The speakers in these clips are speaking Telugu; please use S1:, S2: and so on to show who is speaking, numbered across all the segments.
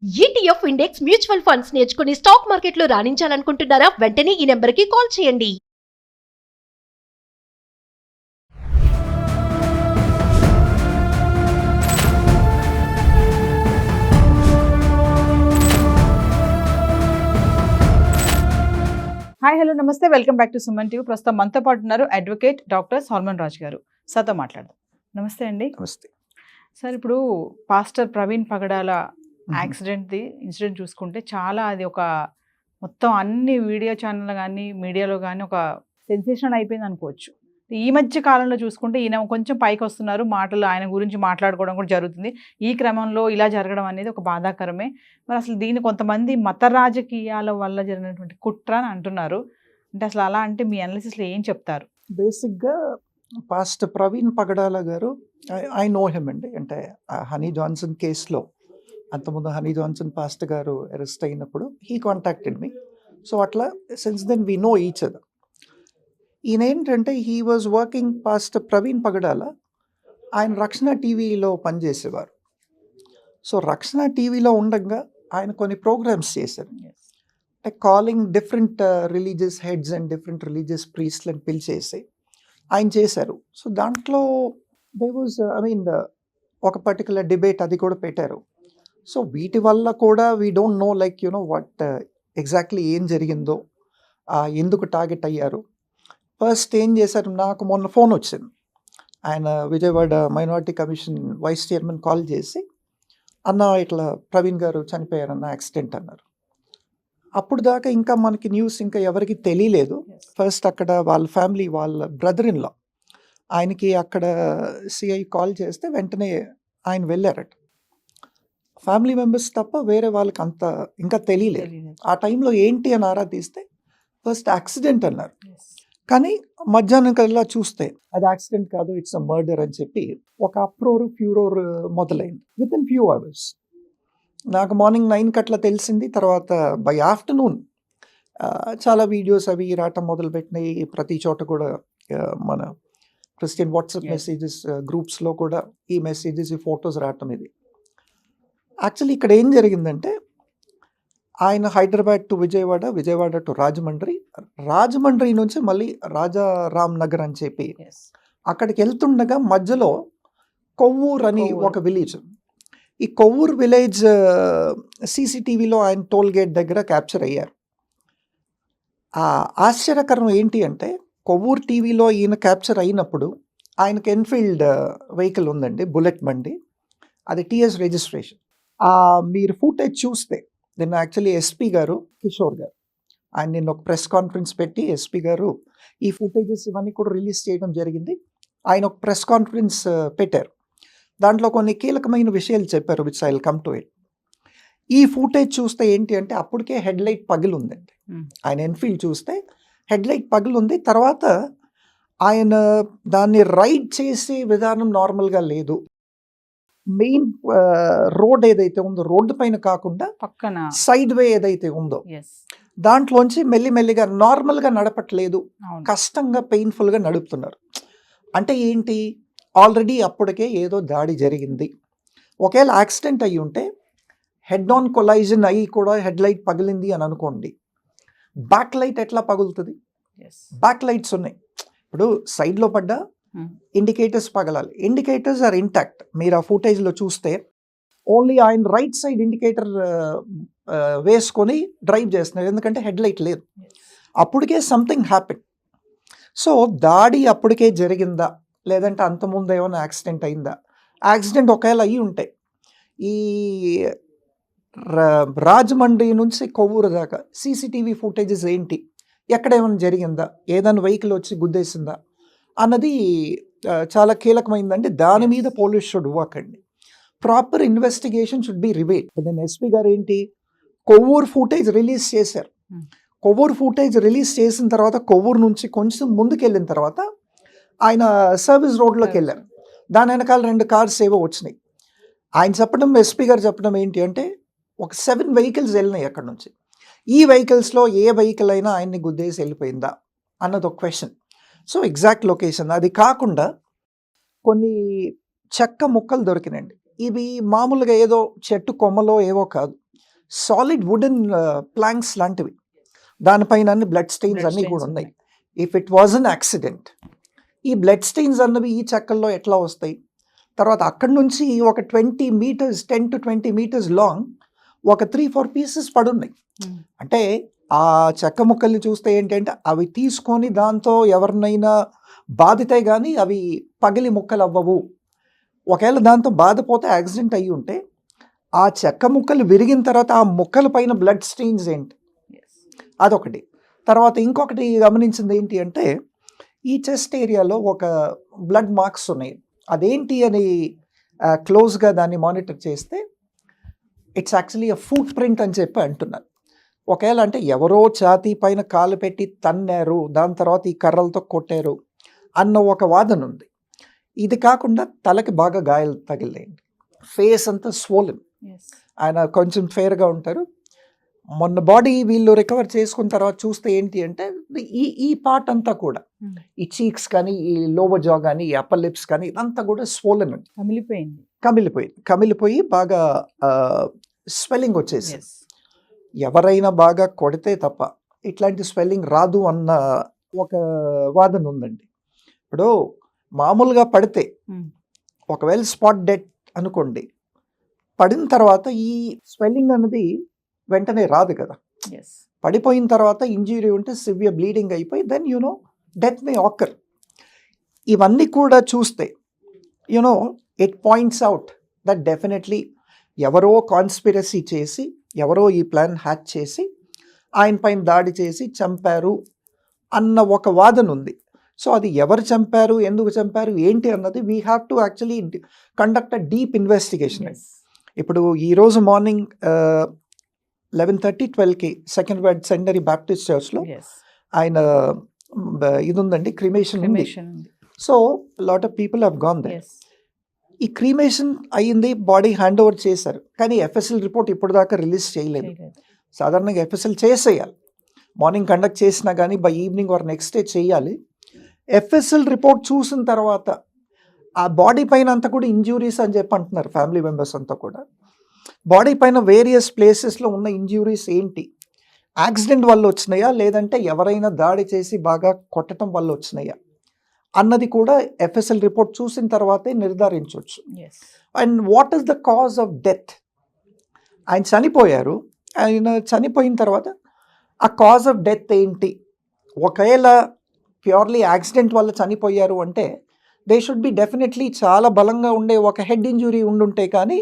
S1: ఈటీఎఫ్ ఇండెక్స్ మ్యూచువల్ ఫండ్స్ నేర్చుకుని స్టాక్ మార్కెట్లో రాణించాలనుకుంటున్నారా? వెంటనే ఈ నెంబర్కి కాల్ చేయండి.
S2: హాయ్, హలో, నమస్తే, welcome back to Suman TV. ప్రస్తుతం మనతో పాటు ఉన్నారు అడ్వకేట్ డాక్టర్ సల్మాన్ రాజ్ గారు. సార్తో మాట్లాడదాం. నమస్తే అండి.
S3: నమస్తే
S2: సార్, ఇప్పుడు పాస్టర్ ప్రవీణ్ పగడాల ఇన్సిడెంట్ చూసుకుంటే చాలా అది ఒక మొత్తం అన్ని వీడియో ఛానల్ కానీ మీడియాలో కానీ ఒక సెన్సేషన్ అయిపోయింది అనుకోవచ్చు. ఈ మధ్య కాలంలో చూసుకుంటే ఈయన కొంచెం పైకి వస్తున్నారు, మాటలు ఆయన గురించి మాట్లాడుకోవడం కూడా జరుగుతుంది. ఈ క్రమంలో ఇలా జరగడం అనేది ఒక బాధాకరమే. మరి అసలు దీన్ని కొంతమంది మత రాజకీయాల వల్ల జరిగినటువంటి కుట్ర అని అంటున్నారు. అంటే అసలు అలా అంటే మీ అనాలిసిస్లో ఏం చెప్తారు?
S3: బేసిక్గా పాస్టర్ ప్రవీణ్ పగడాల గారు, ఐ నో హిమ్ అండి. అంటే హనీ జాన్సన్ కేసులో అంతకుముందు Honey Johnson pastor garu arrest అయినప్పుడు హీ కాంటాక్టెడ్ మీ. సో అట్లా since then we know each other. ఈయన ఏంటంటే he was working, pastor Praveen Pagadala ఆయన రక్షణ టీవీలో పనిచేసేవారు. సో రక్షణ టీవీలో ఉండగా ఆయన కొన్ని ప్రోగ్రామ్స్ చేశారు. అంటే calling different religious heads and different religious ప్రీస్ట్లను పిలిచేసి ఆయన చేశారు. సో దాంట్లో దే వాజ్ ఒక పర్టికులర్ డిబేట్ అది కూడా పెట్టారు. సో వీటి వల్ల కూడా we don't know like what exactly ఏం జరిగిందో, ఎందుకు టార్గెట్ అయ్యారు. ఫస్ట్ ఏం చేశారు, నాకు మొన్న ఫోన్ వచ్చింది. ఆయన Vijayawada minority commission vice chairman call చేసి, అన్న ఇట్లా ప్రవీణ్ గారు చనిపోయారన్న, యాక్సిడెంట్ అన్నారు. అప్పుడు దాకా ఇంకా మనకి న్యూస్ ఇంకా ఎవరికి తెలియలేదు. ఫస్ట్ అక్కడ వాళ్ళ ఫ్యామిలీ, వాళ్ళ బ్రదర్ ఇన్ లా ఆయనకి అక్కడ సిఐ కాల్ చేస్తే వెంటనే ఆయన వెళ్ళారట. ఫ్యామిలీ మెంబర్స్ తప్ప వేరే వాళ్ళకి అంత ఇంకా తెలియలేదు. ఆ టైంలో ఏంటి అని ఆరా తీస్తే ఫస్ట్ యాక్సిడెంట్ అన్నారు. కానీ మధ్యాహ్నం కల్లా చూస్తే అది యాక్సిడెంట్ కాదు, ఇట్స్ అ మర్డర్ అని చెప్పి ఒక ఫ్యూరోర్ మొదలైంది విత్ ఇన్ ఫ్యూ అవర్స్. నాకు మార్నింగ్ 9 అట్లా తెలిసింది. తర్వాత బై ఆఫ్టర్నూన్ చాలా వీడియోస్ అవి రావటం మొదలుపెట్టినాయి. ప్రతి చోట కూడా మన క్రిస్టియన్ వాట్సాప్ మెసేజెస్ గ్రూప్స్లో కూడా ఈ మెసేజెస్, ఈ ఫొటోస్ రావటం. ఇది యాక్చువల్లీ ఇక్కడ ఏం జరిగిందంటే, ఆయన హైదరాబాద్ టు విజయవాడ, విజయవాడ టు రాజమండ్రి నుంచి మళ్ళీ రాజారామ్ నగర్ అని చెప్పి అక్కడికి వెళ్తుండగా మధ్యలో కొవ్వూరు అని ఒక విలేజ్. ఈ కొవ్వూరు విలేజ్ సీసీటీవీలో ఆయన టోల్ గేట్ దగ్గర క్యాప్చర్ అయ్యారు. ఆశ్చర్యకరం ఏంటి అంటే, కొవ్వూరు టీవీలో ఈయన క్యాప్చర్ అయినప్పుడు ఆయనకి ఎన్ఫీల్డ్ వెహికల్ ఉందండి, బుల్లెట్ బండి, అది టీఎస్ రిజిస్ట్రేషన్. మీరు ఫుటేజ్ చూస్తే నిన్న యాక్చువల్లీ ఎస్పీ గారు, కిషోర్ గారు, ఆయన నిన్న ఒక ప్రెస్ కాన్ఫరెన్స్ పెట్టి ఎస్పీ గారు ఈ ఫుటేజెస్ ఇవన్నీ కూడా రిలీజ్ చేయడం జరిగింది. ఆయన ఒక ప్రెస్ కాన్ఫరెన్స్ పెట్టారు. దాంట్లో కొన్ని కీలకమైన విషయాలు చెప్పారు, which I will come to it. ఈ ఫుటేజ్ చూస్తే ఏంటి అంటే, అప్పటికే హెడ్లైట్ పగిలి ఉందండి. ఆయన ఎన్ఫీల్డ్ చూస్తే హెడ్లైట్ పగిలి ఉంది. తర్వాత ఆయన దాన్ని రైడ్ చేసే విధానం నార్మల్గా లేదు. మెయిన్ రోడ్ ఏదైతే ఉందో, రోడ్డు పైన కాకుండా పక్కన సైడ్ వే ఏదైతే ఉందో దాంట్లోంచి మెల్లిమెల్లిగా నార్మల్గా నడపట్లేదు, కష్టంగా పెయిన్ఫుల్గా నడుపుతున్నారు. అంటే ఏంటి, ఆల్రెడీ అప్పటికే ఏదో దాడి జరిగింది. ఒకవేళ యాక్సిడెంట్ అయ్యి ఉంటే హెడ్ ఆన్ కొలైజన్ అయ్యి కూడా హెడ్ లైట్ పగిలింది అని అనుకోండి, బ్యాక్ లైట్ ఎట్లా పగులుతుంది? బ్యాక్ లైట్స్ ఉన్నాయి. ఇప్పుడు సైడ్లో పడ్డా ఇండికేటర్స్ పగలాలి. Indicators are intact. మీరు ఆ ఫుటేజ్లో చూస్తే ఓన్లీ ఆయన రైట్ సైడ్ ఇండికేటర్ వేసుకొని డ్రైవ్ చేస్తున్నారు, ఎందుకంటే హెడ్ లైట్ లేదు. అప్పటికే సంథింగ్ హ్యాపెన్. సో దాడి అప్పటికే జరిగిందా, లేదంటే అంతకుముందు ఏమైనా యాక్సిడెంట్ అయిందా? యాక్సిడెంట్ ఒకవేళ అయ్యి ఉంటే ఈ రాజమండ్రి నుంచి కొవ్వూరు దాకా సీసీటీవీ ఫుటేజెస్ ఏంటి, ఎక్కడ ఏమైనా జరిగిందా, ఏదైనా వెహికల్ వచ్చి గుద్దేసిందా అన్నది చాలా కీలకమైందండి. దాని మీద పోలీస్ షుడ్ వర్క్ అండి. Proper investigation should be revealed. Then SP గారు ఏంటి, కొవ్వూరు ఫుటేజ్ రిలీజ్ చేశారు. కొవ్వూరు ఫుటేజ్ రిలీజ్ చేసిన తర్వాత కొవ్వూరు నుంచి కొంచెం ముందుకు వెళ్ళిన తర్వాత ఆయన సర్వీస్ రోడ్లోకి వెళ్ళారు. దాని వెనకాల 2 కార్స్ ఏవో వచ్చినాయి. ఆయన చెప్పడం, ఎస్పీ గారు చెప్పడం ఏంటి అంటే, ఒక 7 వెహికల్స్ వెళ్ళినాయి అక్కడ నుంచి. ఈ వెహికల్స్లో ఏ వెహికల్ అయినా ఆయన్ని గుద్దేసి వెళ్ళిపోయిందా అన్నది ఒక క్వశ్చన్. సో ఎగ్జాక్ట్ లొకేషన్ అది కాకుండా కొన్ని చెక్క ముక్కలు దొరికినండి. ఇవి మామూలుగా ఏదో చెట్టు కొమ్మలో ఏవో కాదు, సాలిడ్ వుడెన్ ప్లాంక్స్ లాంటివి, దానిపైన అన్ని బ్లడ్ స్టెయిన్స్
S2: Blood
S3: అన్నీ
S2: stains
S3: కూడా ఉన్నాయి.
S2: ఉన్నాయి.
S3: If it was an accident, ఈ బ్లడ్ స్టెయిన్స్ అన్నవి ఈ చెక్కల్లో ఎట్లా వస్తాయి? తర్వాత అక్కడి నుంచి ఒక 10 to 20 meters లాంగ్ ఒక 3-4 పీసెస్ పడున్నాయి.
S2: Hmm.
S3: అంటే ఆ చెక్క ముక్కల్ని చూస్తే ఏంటంటే అవి తీసుకొని దాంతో ఎవరినైనా బాధితే కానీ అవి పగిలి ముక్కలు అవ్వవు. ఒకవేళ దాంతో బాధపోతే యాక్సిడెంట్ అయ్యి ఉంటే ఆ చెక్క ముక్కలు విరిగిన తర్వాత ఆ ముక్కల పైన బ్లడ్ స్టెయిన్స్ ఏంటి,
S2: Yes.
S3: అదొకటి. తర్వాత ఇంకొకటి గమనించింది ఏంటి అంటే ఈ చెస్ట్ ఏరియాలో ఒక బ్లడ్ మార్క్స్ ఉన్నాయి. అదేంటి అని క్లోజ్గా దాన్ని మానిటర్ చేస్తే ఇట్స్ యాక్చువల్లీ ఫుట్ ప్రింట్ అని చెప్పి అంటున్నారు. ఒకవేళ అంటే ఎవరో ఛాతీ పైన కాలు పెట్టి తన్నారు, దాని తర్వాత ఈ కర్రలతో కొట్టారు అన్న ఒక వాదన ఉంది. ఇది కాకుండా తలకి బాగా గాయాలు తగిలినాయండి, ఫేస్ అంతా స్వోలెన్.
S2: Yes.
S3: ఆయన కొంచెం ఫేర్గా ఉంటారు. మొన్న బాడీ వీళ్ళు రికవర్ చేసుకున్న తర్వాత చూస్తే ఏంటి అంటే ఈ పార్ట్ అంతా కూడా,
S2: Hmm.
S3: ఈ చీక్స్ కానీ, ఈ లోవర్ జా కానీ, ఈ అప్పర్ లిప్స్ కానీ, ఇదంతా కూడా స్వోలెన్ అండి,
S2: కమిలిపోయింది.
S3: కమిలిపోయి బాగా స్వెల్లింగ్ వచ్చేసి.
S2: Yes.
S3: ఎవరైనా బాగా కొడితే తప్ప ఇట్లాంటి స్వెల్లింగ్ రాదు అన్న ఒక వాదన ఉందండి. ఇప్పుడు మామూలుగా పడితే
S2: Hmm.
S3: ఒకవేళ స్పాట్ డెడ్ అనుకోండి, పడిన తర్వాత ఈ స్వెల్లింగ్ అన్నది వెంటనే రాదు కదా.
S2: Yes.
S3: పడిపోయిన తర్వాత ఇంజురీ ఉంటే సివియర్ బ్లీడింగ్ అయిపోయి దెన్ డెత్ మే ఆకర్. ఇవన్నీ కూడా చూస్తే it points out that definitely ఎవరో కాన్స్పిరసీ చేసి, ఎవరో ఈ ప్లాన్ హ్యాక్ చేసి ఆయన పైన దాడి చేసి చంపారు అన్న ఒక వాదన ఉంది. సో అది ఎవరు చంపారు, ఎందుకు చంపారు, ఏంటి అన్నది we have to actually conduct a deep investigation.
S2: Yes.
S3: ఇప్పుడు ఈరోజు మార్నింగ్ 11:30-12కి సెకండ్ వర్డ్ సెండరీ బ్యాప్టిస్ట్ చర్చ్లో
S2: Yes.
S3: ఆయన ఇది ఉందండి, క్రిమేషన్ ఉంది.
S2: Cremation ఉంది.
S3: So lot of people have gone there.
S2: Yes.
S3: ఈ క్రిమేషన్ అయ్యింది, బాడీ హ్యాండ్ ఓవర్ చేశారు, కానీ ఎఫ్ఎస్ఎల్ రిపోర్ట్ ఇప్పుడు దాకా రిలీజ్ చేయలేదు.
S2: చేయలేదు.
S3: సాధారణంగా ఎఫ్ఎస్ఎల్ చేసేయాలి, మార్నింగ్ కండక్ట్ చేసినా కానీ by evening or next day చేయాలి. ఎఫ్ఎస్ఎల్ రిపోర్ట్ చూసిన తర్వాత ఆ బాడీ పైన అంతా కూడా ఇంజ్యూరీస్ అని చెప్పి అంటున్నారు ఫ్యామిలీ మెంబర్స్ అంతా కూడా. బాడీ పైన వేరియస్ ప్లేసెస్లో ఉన్న ఇంజ్యూరీస్ ఏంటి, యాక్సిడెంట్ వల్ల వచ్చినాయా లేదంటే ఎవరైనా దాడి చేసి బాగా కొట్టడం వల్ల వచ్చినాయా అన్నది కూడా ఎఫ్ఎస్ఎల్ రిపోర్ట్ చూసిన తర్వాతే నిర్ధారించవచ్చు.
S2: Yes.
S3: And what is the cause of death? ఆయన చనిపోయారు, ఆయన చనిపోయిన తర్వాత ఆ కాజ్ ఆఫ్ డెత్ ఏంటి? ఒకవేళ ప్యూర్లీ యాక్సిడెంట్ వల్ల చనిపోయారు అంటే దే షుడ్ బి డెఫినెట్లీ చాలా బలంగా ఉండే ఒక హెడ్ ఇంజురీ ఉండుంటే కానీ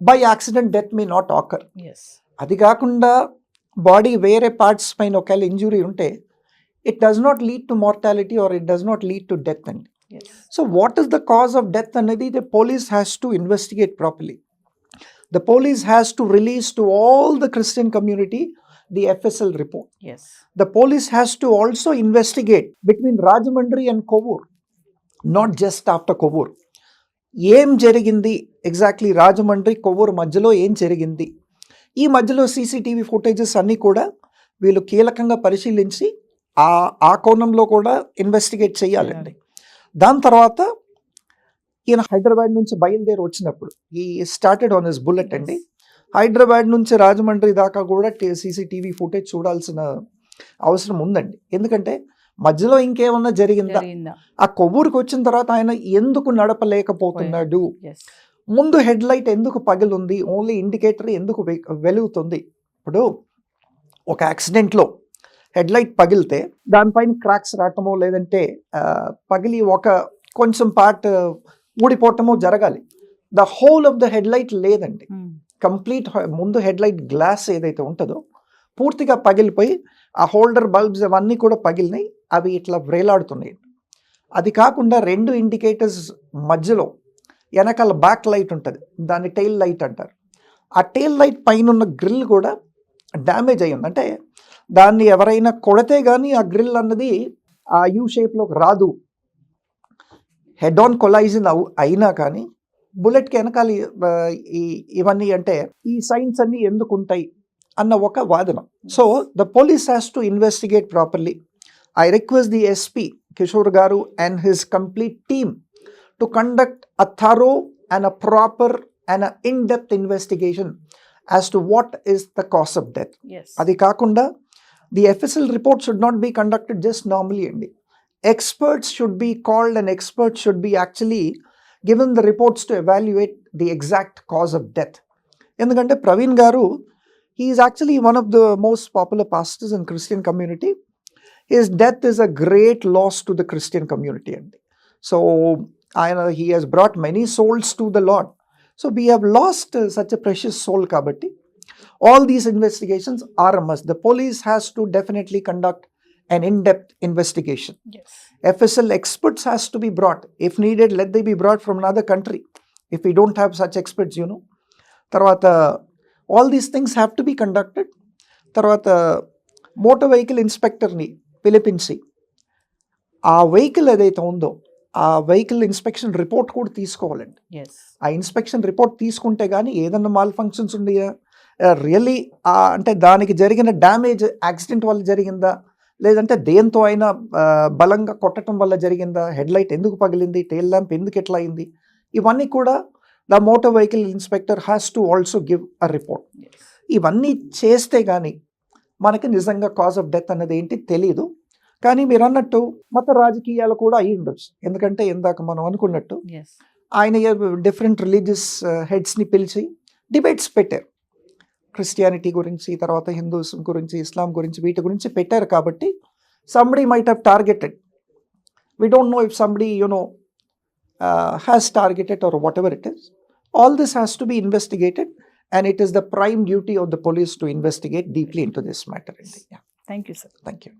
S3: by accident death may not ochre.
S2: Yes.
S3: అది కాకుండా బాడీ వేరే పార్ట్స్ పైన ఒకవేళ ఇంజురీ ఉంటే it does not lead to mortality or it does not lead to death అండి.
S2: Yes.
S3: So what is the cause of death అనేది the police has to investigate properly. The police has to release to all the Christian community the FSL report.
S2: Yes.
S3: The police has to also investigate between Rajahmundry and Kovur, not just after Kovur. ఏం జరిగింది ఎగ్జాక్ట్లీ రాజమండ్రి కొవ్వూరు మధ్యలో ఏం జరిగింది, ఈ మధ్యలో సీసీటీవీ ఫుటేజెస్ అన్నీ కూడా వీళ్ళు కీలకంగా పరిశీలించి ఆ కోణంలో కూడా ఇన్వెస్టిగేట్ చేయాలండి. దాని తర్వాత ఈయన హైదరాబాద్ నుంచి బయలుదేరి వచ్చినప్పుడు ఈ స్టార్టెడ్ ఆన్ హిస్ బుల్లెట్ అండి. హైదరాబాద్ నుంచి రాజమండ్రి దాకా కూడా సీసీటీవీ ఫుటేజ్ చూడాల్సిన అవసరం ఉందండి. ఎందుకంటే మధ్యలో ఇంకేమన్నా జరిగిందా,
S2: జరిగిందా?
S3: ఆ కొవ్వూరుకి వచ్చిన తర్వాత ఆయన ఎందుకు నడపలేకపోతున్నాడు,
S2: Yes.
S3: ముందు హెడ్ లైట్ ఎందుకు పగిలింది, ఓన్లీ ఇండికేటర్ ఎందుకు వెలుగుతుంది. ఇప్పుడు ఒక యాక్సిడెంట్లో హెడ్ లైట్ పగిలితే దానిపైన క్రాక్స్ రావటమో లేదంటే పగిలి ఒక కొంచెం పార్ట్ ఊడిపోవటమో జరగాలి. The whole of the head light లేదండి,
S2: Hmm.
S3: కంప్లీట్ ముందు హెడ్ లైట్ గ్లాస్ ఏదైతే ఉంటుందో పూర్తిగా పగిలిపోయి ఆ హోల్డర్ బల్బ్స్ అవన్నీ కూడా పగిలినాయి, అవి ఇట్లా వ్రేలాడుతున్నాయి. అది కాకుండా 2 ఇండికేటర్స్ మధ్యలో వెనకాల బ్యాక్ లైట్ ఉంటుంది, దాన్ని టెయిల్ లైట్ అంటారు. ఆ టెయిల్ లైట్ పైన ఉన్న గ్రిల్ కూడా డ్యామేజ్ అయ్యింది. అంటే దాన్ని ఎవరైనా కొడితే కానీ ఆ గ్రిల్ అన్నది ఆ యూ షేప్లోకి రాదు. హెడ్ ఆన్ కొలైజన్ అయినా కానీ బుల్లెట్కి వెనకాల ఇవన్నీ అంటే ఈ సైన్స్ అన్నీ ఎందుకు ఉంటాయి అన్న ఒక వాదన. So the police has to investigate properly. I request the SP Kishore garu and his complete team to conduct a thorough and a proper and a in-depth investigation as to what is the cause of death.
S2: Yes
S3: అది కాకుండా the FSL report should not be conducted just normally అండి. Experts should be called and experts should be actually given the reports to evaluate the exact cause of death. ఎందుకంటే ప్రవీణ్ గారు he is actually one of the most popular pastors in Christian community. His death is a great loss to the Christian community అండి. So he has brought many souls to the Lord. So we have lost such a precious soul kabatti. All these investigations are a must. The police has to definitely conduct an in-depth investigation.
S2: Yes
S3: FSL experts has to be brought. If needed, let they be brought from another country. If we don't have such experts, Tarvata, all these things have to be conducted. Tarvata, motor vehicle inspector ni పిలిపించి ఆ వెహికల్ ఏదైతే ఉందో ఆ వెహికల్ ఇన్స్పెక్షన్ రిపోర్ట్ కూడా తీసుకోవాలండి.
S2: ఎస్
S3: ఆ ఇన్స్పెక్షన్ రిపోర్ట్ తీసుకుంటే కానీ ఏదన్నా మాల్ ఫంక్షన్స్ ఉన్నాయా, రియల్లీ అంటే దానికి జరిగిన డ్యామేజ్ యాక్సిడెంట్ వల్ల జరిగిందా, లేదంటే దేంతో అయినా బలంగా కొట్టడం వల్ల జరిగిందా, హెడ్ లైట్ ఎందుకు పగిలింది, టెయిల్ ల్యాంప్ ఎందుకు ఎట్లా అయింది, ఇవన్నీ కూడా the motor vehicle inspector has to also give a report. ఇవన్నీ చేస్తే కానీ మనకి నిజంగా కాజ్ ఆఫ్ డెత్ అన్నది ఏంటి తెలియదు. కానీ మీరు అన్నట్టు మత రాజకీయాలు కూడా అయి ఉండొచ్చు. ఎందుకంటే ఇందాక మనం అనుకున్నట్టు
S2: ఎస్
S3: ఆయన డిఫరెంట్ రిలీజియస్ హెడ్స్ని పిలిచి డిబేట్స్ పెట్టారు. క్రిస్టియానిటీ గురించి, తర్వాత హిందూస్ గురించి, ఇస్లాం గురించి, వీటి గురించి పెట్టారు. కాబట్టి somebody might have targeted. We don't know if somebody has targeted or whatever it is. All this has to be investigated and it is the prime duty of the police to investigate deeply into this matter.
S2: Thank you sir.
S3: Thank you.